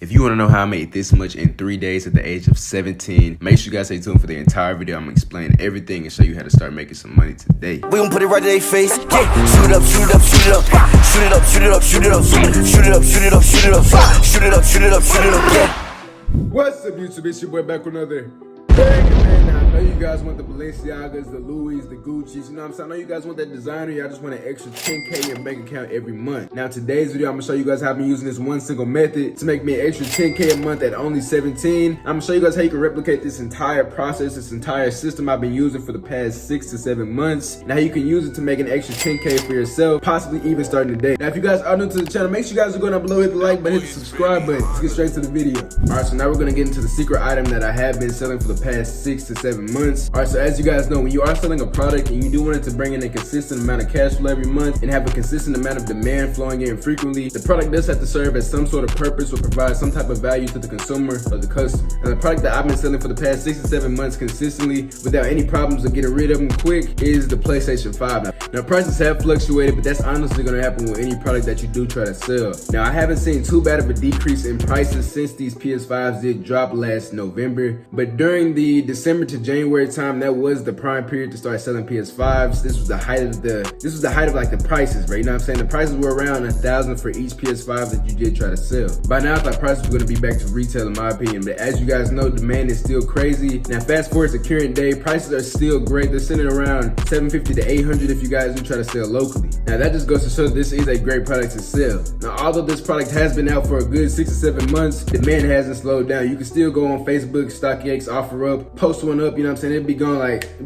If you want to know how I made this much in 3 days at the age of 17, make sure you guys stay tuned for the entire video. I'm going to explain everything and show you how to start making some money today. We gon' put it right to their face. Yeah. Shoot it up, shoot it up, shoot it up. Shoot it up, shoot it up, shoot it up. Shoot it up, shoot it up, shoot it up. Shoot it up, shoot it up, shoot it up. Yeah. What's up, YouTube? It's your boy back with another bang, man. Now, I know you guys want the Balenciagas, the Louis, the Gucci's, you know what I'm saying? I know you guys want that designer. Y'all just want an extra 10K in your bank account every month. Now, today's video, I'm gonna show you guys how I've been using this one single method to make me an extra 10K a month at only 17. I'm gonna show you guys how you can replicate this entire process, this entire system I've been using for the past 6 to 7 months, and how you can use it to make an extra 10K for yourself, possibly even starting today. Now, if you guys are new to the channel, make sure you guys are going down below, hit the like button, hit the subscribe button. Let's get straight to the video. All right, so now we're gonna get into the secret item that I have been selling for the past 6 to 7 months. All right, so as you guys know, when you are selling a product and you do want it to bring in a consistent amount of cash flow every month and have a consistent amount of demand flowing in frequently, the product does have to serve as some sort of purpose or provide some type of value to the consumer or the customer. And the product that I've been selling for the past 6 to 7 months consistently without any problems of getting rid of them quick is the PlayStation 5. Now prices have fluctuated, but that's honestly gonna happen with any product that you do try to sell. Now I haven't seen too bad of a decrease in prices since these PS5s did drop last November, but during the December to January time, that was the prime period to start selling PS5s. This was the height of like the prices, right? You know what I'm saying? The prices were around $1,000 for each PS5 that you did try to sell. By now, I thought prices were gonna be back to retail in my opinion, but as you guys know, demand is still crazy. Now, fast forward to current day, prices are still great. They're sitting around $750 to $800 if you guys do try to sell locally. Now, that just goes to show that this is a great product to sell. Now, although this product has been out for a good 6 to 7 months, demand hasn't slowed down. You can still go on Facebook, StockX, OfferUp, post one up, you know what I'm saying? It'd be going like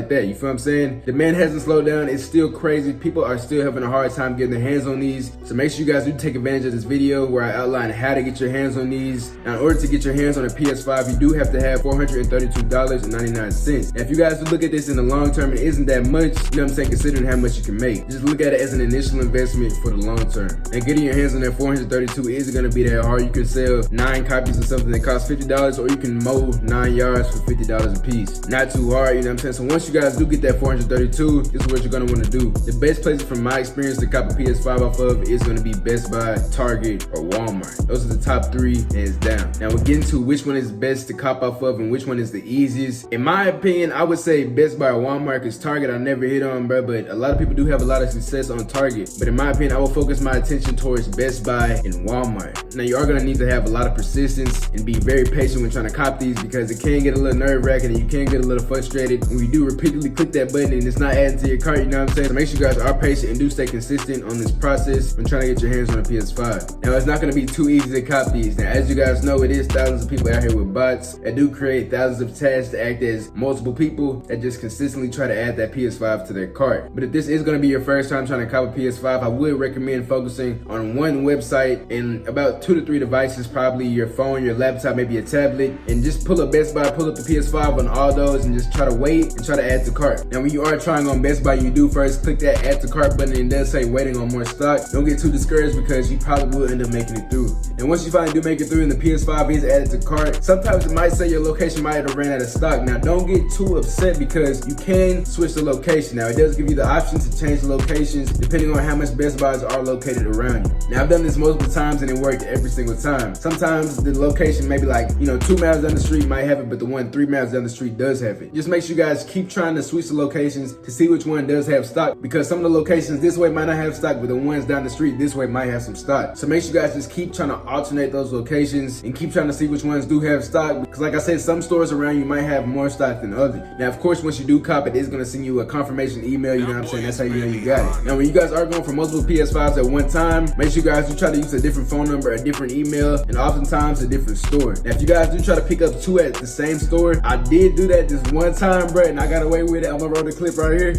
that, you feel what I'm saying? Demand hasn't slowed down, it's still crazy. People are still having a hard time getting their hands on these. So make sure you guys do take advantage of this video where I outline how to get your hands on these. Now, in order to get your hands on a PS5, you do have to have $432.99. Now, if you guys look at this in the long term, it isn't that much, you know what I'm saying, considering how much you can make. Just look at it as an initial investment for the long term. And getting your hands on that 432 isn't gonna be that hard. You can sell 9 copies of something that costs $50, or you can mow 9 yards for $50 a piece. Not too hard, you know what I'm saying? So once you guys do get that 432, this is what you're gonna wanna do. The best places from my experience to cop a PS5 off of is gonna be Best Buy, Target, or Walmart. Those are the top 3, hands down. Now we're getting to which one is best to cop off of and which one is the easiest. In my opinion, I would say Best Buy or Walmart, because Target I never hit on, bro, but a lot of people do have a lot of success on Target. But in my opinion, I will focus my attention towards Best Buy and Walmart. Now you are gonna need to have a lot of persistence and be very patient when trying to cop these, because it can get a little nerve-wracking and you can get a little frustrated when you do repeatedly click that button and it's not adding to your cart, you know what I'm saying? So make sure you guys are patient and do stay consistent on this process when trying to get your hands on a PS5. Now it's not gonna be too easy to cop these. Now as you guys know, it is thousands of people out here with bots that do create thousands of tasks to act as multiple people that just consistently try to add that PS5 to their cart. But if this is gonna be your first time trying to cop a PS5, I would recommend focusing on one website and about 2 to 3 devices, probably your phone, your laptop, maybe a tablet, and just pull up Best Buy, pull up the PS5 on all those and just try to wait and try to add to cart. Now when you are trying on Best Buy, you do first click that add to cart button and it does say waiting on more stock. Don't get too discouraged because you probably will end up making it through. And once you finally do make it through and the PS5 is added to cart, sometimes it might say your location might have ran out of stock. Now don't get too upset because you can switch the location. Now it does give you the option to change the locations depending on how much Best Buys are located around you. Now I've done this multiple times and it worked every single time. Sometimes the location maybe like, 2 miles down the street might have it, but the one 3 miles down the street does have it. Just make sure you guys keep trying to switch the locations to see which one does have stock, because some of the locations this way might not have stock, but the ones down the street this way might have some stock. So make sure you guys just keep trying to alternate those locations and keep trying to see which ones do have stock, because like I said, some stores around you might have more stock than others. Now of course, once you do cop it, it's gonna send you a confirmation email, you know what I'm saying? That's how you know you got it. Now when you guys are going for multiple PS5s at one time, make sure you guys do try to use a different phone number, a different email, and oftentimes a different store. Now if you guys do try to pick up 2 at the same store, I did do that this one time, bro, and I got away with it. I'm gonna roll the clip right here.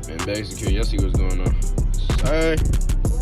Man, back secure, y'all see what's going on. Sorry.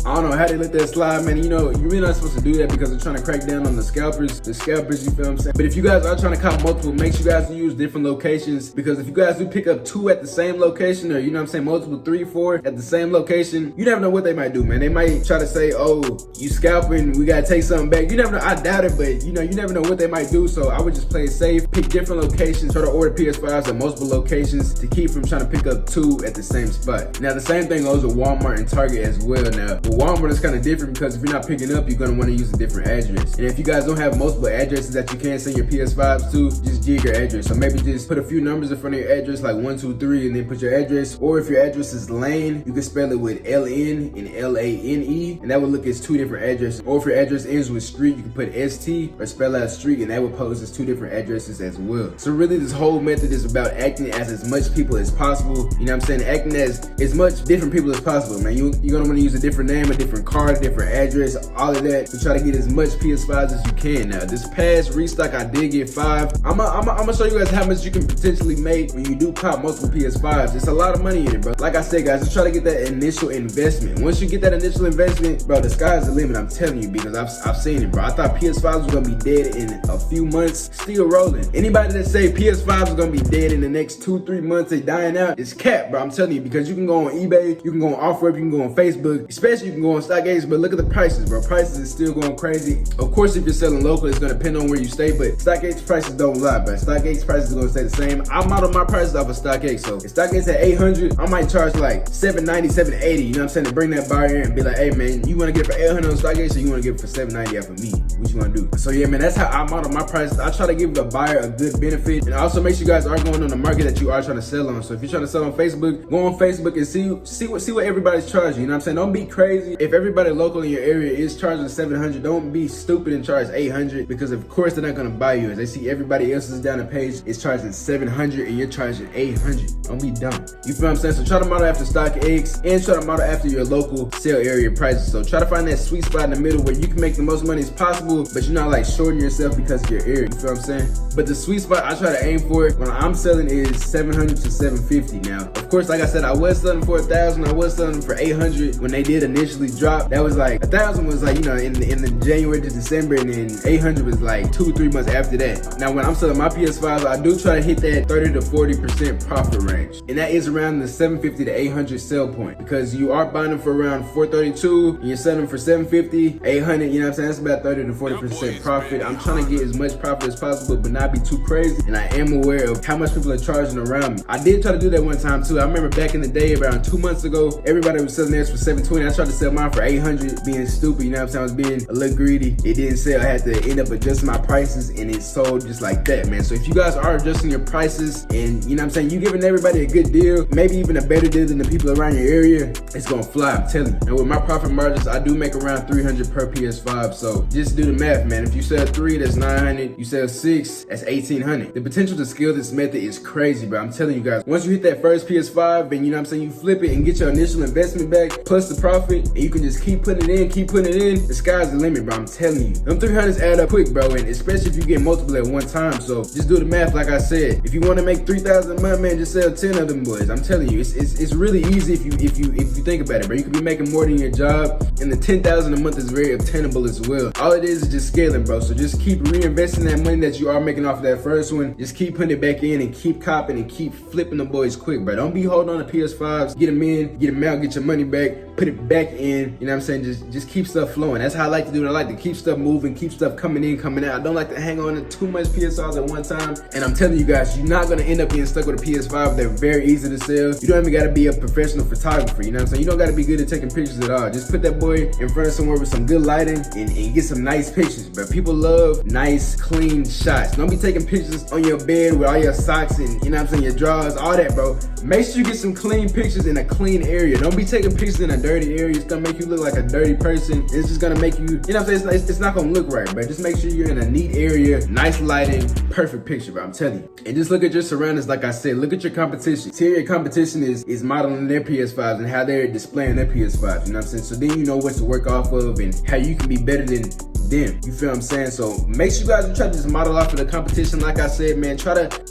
I don't know how they let that slide, man. You know, you're really not supposed to do that because they're trying to crack down on the scalpers, you feel what I'm saying? But if you guys are trying to cop multiple, make sure you guys use different locations, because if you guys do pick up 2 at the same location, or you know what I'm saying, multiple 3, 4 at the same location, you never know what they might do, man. They might try to say, oh, you scalping, we gotta take something back. You never know, I doubt it, but you know, you never know what they might do. So I would just play it safe, pick different locations, try to order PS5s at multiple locations to keep from trying to pick up 2 at the same spot. Now the same thing goes with Walmart and Target as well. Now with Walmart it's kind of different because if you're not picking up, you're gonna want to use a different address. And if you guys don't have multiple addresses that you can send your PS5s to, just jig your address. So maybe just put a few numbers in front of your address, like 1, 2, 3, and then put your address. Or if your address is lane, you can spell it with LN and LANE, and that would look as 2 different addresses. Or if your address ends with street, you can put ST or spell out street, and that would pose as 2 different addresses as well. So really this whole method is about acting as much people as possible. You know what I'm saying? Acting as much different people as possible, man. You're gonna want to use a different name, a different card, a different address, all of that to try to get as much PS5s as you can. Now this past restock I did get 5. I'm gonna show you guys how much you can potentially make when you do cop multiple PS5s. It's a lot of money in it, bro. Like I said, guys, just try to get that initial investment. Once you get that initial investment, bro, the sky's the limit, I'm telling you, because I've seen it, bro. I thought PS5s were gonna be dead in a few months, still rolling. Anybody that say PS5s are gonna be dead in the next 2, 3 months, they dying out, it's cap, bro. I'm telling you, because you can go on eBay, you can go on OfferUp, you can go on Facebook, especially you can go on StockX, but look at the prices, bro. Prices is still going crazy. Of course, if you're selling local, it's gonna depend on where you stay, but StockX prices don't lie, bro. StockX prices are gonna stay the same. I model my prices off of StockX, so if StockX at 800, I might charge like 790, 780, you know what I'm saying, to bring that buyer in and be like, hey man, you wanna get it for 800 on StockX, or you wanna get it for 790 off of me? What you wanna do? So yeah, man, that's how I model my prices. I try to give the buyer a good benefit, and also make sure you guys are going on the market that you are trying to sell on. So if you're trying to sell on Facebook, go on Facebook and see what everybody's charging. You know what I'm saying? Don't be crazy. If everybody local in your area is charging 700, don't be stupid and charge 800, because of course they're not gonna buy you. As they see everybody else's down the page is charging 700 and you're charging 800. Don't be dumb. You feel what I'm saying? So try to model after StockX and try to model after your local sale area prices. So try to find that sweet spot in the middle where you can make the most money as possible, but you're not like shorting yourself because of your area. You feel what I'm saying? But the sweet spot I try to aim for when I'm selling is 700 to 750. Now, of course, like I said, I was selling for 1,000. I was selling for 800 when they did initially drop. That was like 1,000 was like, you know, in the January to December, and then 800 was like 2 or 3 months after that. Now, when I'm selling my PS5s, I do try to hit that 30 to 40% profit range, and that is around the 750 to 800 sell point, because you are buying them for around 432 and you're selling them for 750, 800. You know what I'm saying? That's about 30 to 40% profit. I'm trying to get as much profit as possible, but not be too crazy. And I am aware of how much people are charging around me. I did try to do that one time too. I remember back in the day, around 2 months ago, everybody was selling theirs for 720. I tried to sell mine for 800, being stupid. You know what I'm saying? I was being a little greedy. It didn't sell. I had to end up adjusting my prices, and it sold just like that, man. So if you guys are adjusting your prices, and you know what I'm saying, you giving everybody a good deal, maybe even a better deal than the people around your area, it's gonna fly, I'm telling you. And with my profit margins, I do make around 300 per PS5. So just do the math, man. If you sell 3, that's 900. You sell 6, that's 1,800. The potential to scale this method is crazy, bro. I'm telling you guys. Once you hit that first PS5, and you know what I'm saying, you flip it and get your initial investment back plus the profit, and you can just keep putting it in, the sky's the limit, bro. I'm telling you. Them 300s add up quick, bro, and especially if you get multiple at one time. So just do the math, like I said. If you want to make 3,000 a month, man, just sell 10 of them boys. I'm telling you, it's really easy if you think about it, bro. You could be making more than your job, and the 10,000 a month is very obtainable as well. All it is just scaling, bro. So just keep reinvesting that money that you are making off of that first one. Just keep putting it back in and keep copping and keep flipping the boys quick, bro. Don't be holding on to PS5s. Get them in, get them out, get your money back, put it back in. You know what I'm saying? Just keep stuff flowing. That's how I like to do it. I like to keep stuff moving, keep stuff coming in, coming out. I don't like to hang on to too much PS5s at one time. And I'm telling you guys, you're not gonna end up being stuck with a PS5. They're very easy to sell. You don't even gotta be a professional photographer. You know what I'm saying? You don't gotta be good at taking pictures at all. Just put that boy in front of somewhere with some good lighting and get some nice pictures. But people love nice, clean shots. Don't be taking pictures on your bed with all your socks and, you know what I'm saying, your drawers, all that, bro. Make sure you get some clean pictures in a clean area. Don't be taking pictures in a dirty area. It's gonna make you look like a dirty person. It's just gonna make you, you know what I'm saying, it's not gonna look right, but just make sure you're in a neat area, nice lighting, perfect picture, bro. I'm telling you. And just look at your surroundings, like I said. Look at your competition. See how your competition is modeling their PS5s and how they're displaying their PS5s, you know what I'm saying? So then you know what to work off of and how you can be better than them. You feel what I'm saying? So make sure you guys try to just model off of the competition. Like I said, man,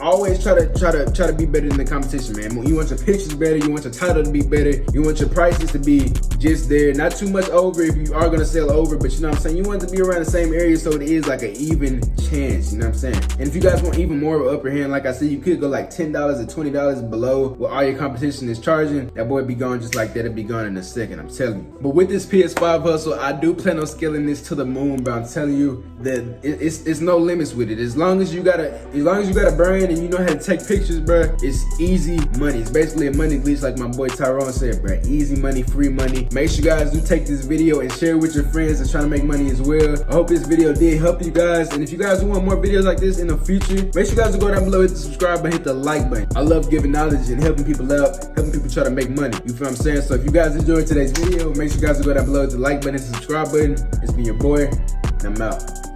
always try to be better than the competition, man. You want your pictures better, you want your title to be better, you want your prices to be just there, not too much over if you are gonna sell over, but you know what I'm saying, you want it to be around the same area so it is like an even chance, you know what I'm saying? And if you guys want even more of an upper hand, like I said, you could go like $10 or $20 below what all your competition is charging. That boy be gone just like that. It'll be gone in a second, I'm telling you. But with this PS5 hustle, I do plan on scaling this to the moon, but I'm telling you that it's no limits with it. As long as you got a brand and you know how to take pictures, bro, it's easy money. It's basically a money glitch, like my boy Tyrone said, bro. Easy money, free money. Make sure you guys do take this video and share it with your friends that's trying to make money as well. I hope this video did help you guys, and if you guys want more videos like this in the future, make sure you guys go down below, hit the subscribe button, hit the like button. I love giving knowledge and helping people out, helping people try to make money. You feel what I'm saying? So if you guys enjoyed today's video, make sure you guys go down below, hit the like button, hit the subscribe button. It's been your boy, and I'm out.